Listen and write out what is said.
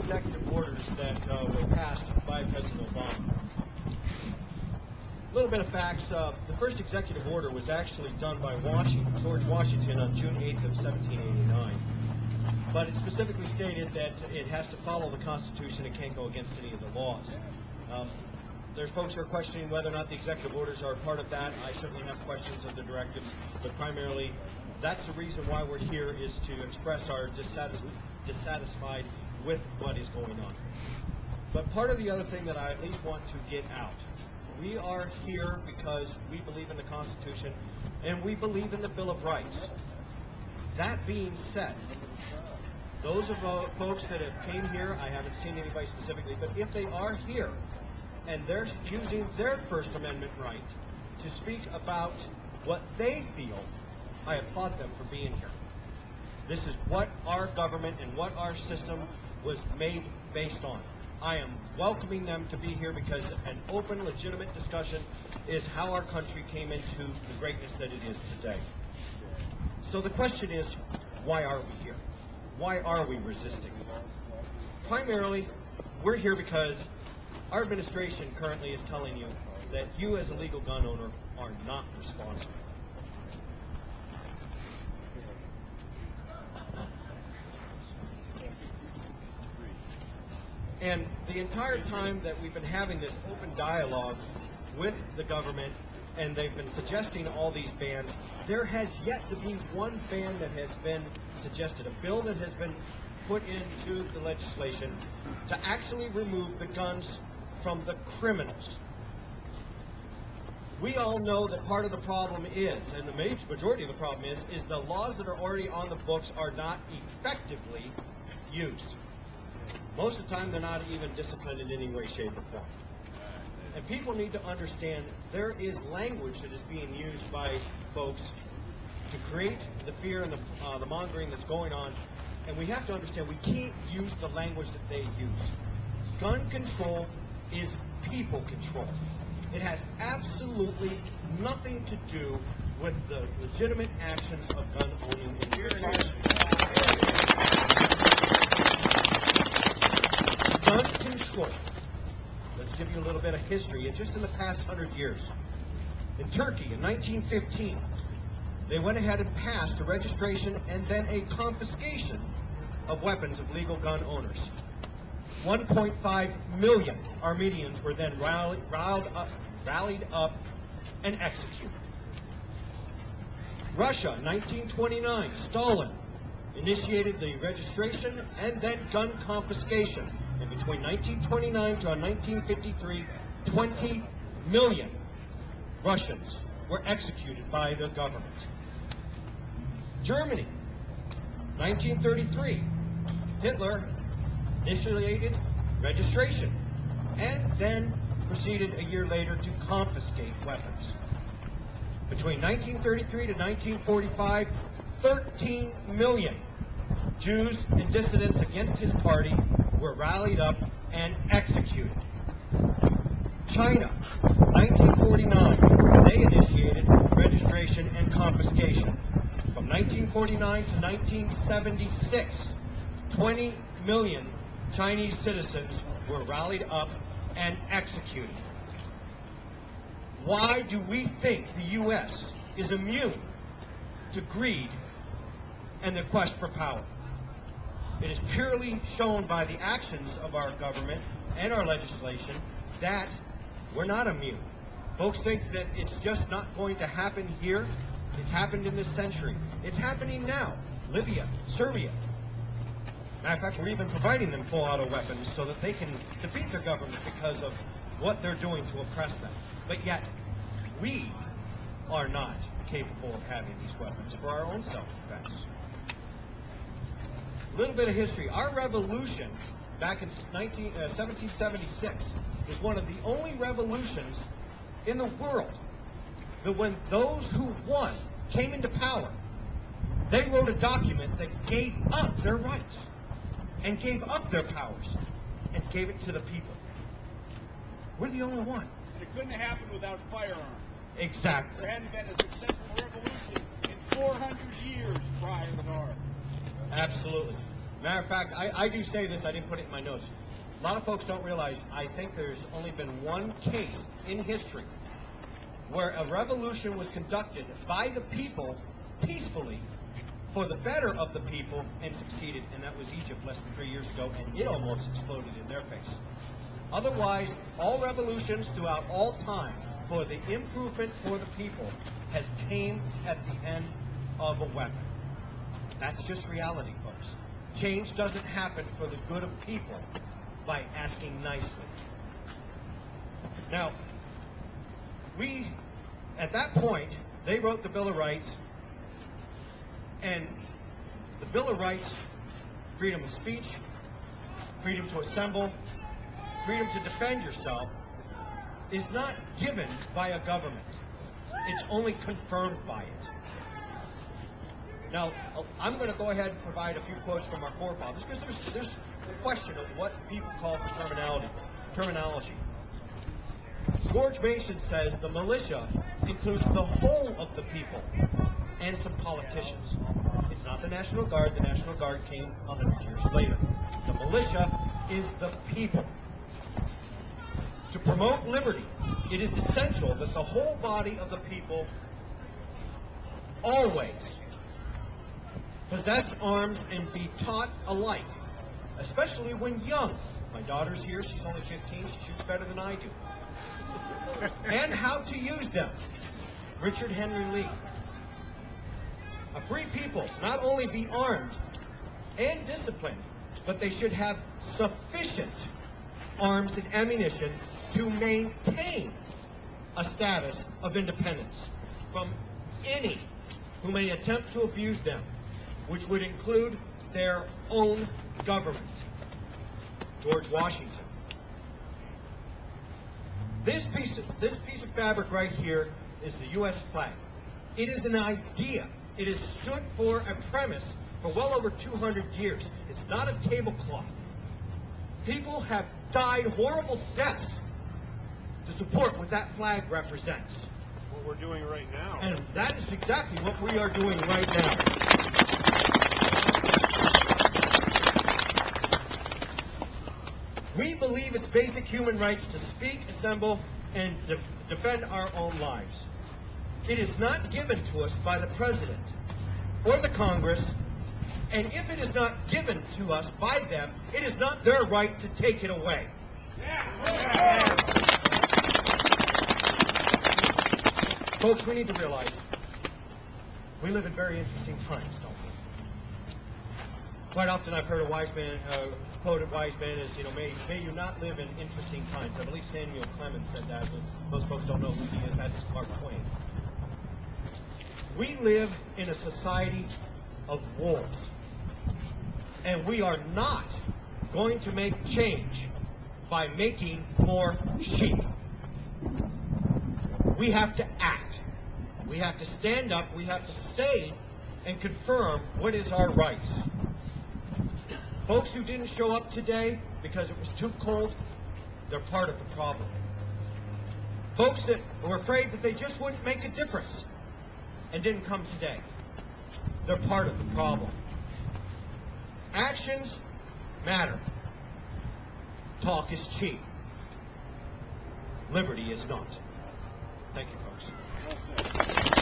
executive orders that were passed by President Obama. A little bit of facts. The first executive order was actually done by George Washington on June 8th of 1789. But it specifically stated that it has to follow the Constitution and can't go against any of the laws. There's folks who are questioning whether or not the executive orders are part of that. I certainly have questions of the directives, but primarily that's the reason why we're here, is to express our dissatisfied with what is going on. But part of the other thing that I at least want to get out, we are here because we believe in the Constitution and we believe in the Bill of Rights. That being said, those of folks that have came here, I haven't seen anybody specifically, but if they are here and they're using their First Amendment right to speak about what they feel, I applaud them for being here. This is what our government and what our system was made based on. I am welcoming them to be here because an open, legitimate discussion is how our country came into the greatness that it is today. So the question is, why are we here? Why are we resisting? Primarily, we're here because our administration currently is telling you that you as a legal gun owner are not responsible. And the entire time that we've been having this open dialogue with the government, and they've been suggesting all these bans, there has yet to be one ban that has been suggested, a bill that has been put into the legislation to actually remove the guns from the criminals. We all know that part of the problem is, and the majority of the problem is the laws that are already on the books are not effectively used. Most of the time, they're not even disciplined in any way, shape, or form. And people need to understand there is language that is being used by folks to create the fear and the mongering that's going on. And we have to understand we can't use the language that they use. Gun control is people control. It has absolutely nothing to do with the legitimate actions of gun owning in here. Gun control. Let's give you a little bit of history. Just in the past 100 years, in Turkey in 1915, they went ahead and passed a registration and then a confiscation of weapons of legal gun owners. 1.5 million Armenians were then rallied up and executed. Russia, 1929, Stalin initiated the registration and then gun confiscation. And between 1929 to 1953, 20 million Russians were executed by the government. Germany, 1933, Hitler initiated registration and then proceeded a year later to confiscate weapons. Between 1933 to 1945, 13 million Jews and dissidents against his party were rallied up and executed. China, 1949, they initiated registration and confiscation. From 1949 to 1976, 20 million Chinese citizens were rallied up and executed. Why do we think the U.S. is immune to greed and the quest for power? It is purely shown by the actions of our government and our legislation that we're not immune. Folks think that it's just not going to happen here. It's happened in this century. It's happening now. Libya, Serbia. Matter of fact, we're even providing them full auto weapons so that they can defeat their government because of what they're doing to oppress them. But yet, we are not capable of having these weapons for our own self-defense. A little bit of history. Our revolution back in 1776 was one of the only revolutions in the world that when those who won came into power, they wrote a document that gave up their rights and gave up their powers and gave it to the people. We're the only one. It couldn't have happened without firearms. Exactly. There hadn't been a successful revolution in 400 years prior to ours. Absolutely. Matter of fact, I do say this, I didn't put it in my notes. A lot of folks don't realize, I think there's only been one case in history where a revolution was conducted by the people peacefully for the better of the people and succeeded, and that was Egypt less than 3 years ago, and it almost exploded in their face. Otherwise, all revolutions throughout all time for the improvement for the people has came at the end of a weapon. That's just reality, folks. Change doesn't happen for the good of people by asking nicely. Now, at that point, they wrote the Bill of Rights, and the Bill of Rights, freedom of speech, freedom to assemble, freedom to defend yourself, is not given by a government. It's only confirmed by it. Now, I'm going to go ahead and provide a few quotes from our forefathers, because there's a question of what people call for terminology. George Mason says the militia includes the whole of the people and some politicians. It's not the National Guard. The National Guard came 100 years later. The militia is the people. To promote liberty, it is essential that the whole body of the people always possess arms and be taught alike, especially when young. My daughter's here, she's only 15, she shoots better than I do. And how to use them. Richard Henry Lee. A free people not only be armed and disciplined, but they should have sufficient arms and ammunition to maintain a status of independence from any who may attempt to abuse them, which would include their own government. George Washington. This piece of fabric right here is the U.S. flag. It is an idea. It has stood for a premise for well over 200 years. It's not a tablecloth. People have died horrible deaths to support what that flag represents. What we're doing right now. And that is exactly what we are doing right now. We believe it's basic human rights to speak, assemble, and defend our own lives. It is not given to us by the President or the Congress, and if it is not given to us by them, it is not their right to take it away. Folks, we need to realize we live in very interesting times, don't we? Quite often I've heard a wise man, quoted wise man as, may you not live in interesting times. I believe Samuel Clemens said that, but most folks don't know who he is. That's Mark Twain. We live in a society of wolves, and we are not going to make change by making more sheep. We have to act. We have to stand up. We have to say and confirm what is our rights. Folks who didn't show up today because it was too cold, they're part of the problem. Folks that were afraid that they just wouldn't make a difference and didn't come today, they're part of the problem. Actions matter. Talk is cheap. Liberty is not. Thank you, folks.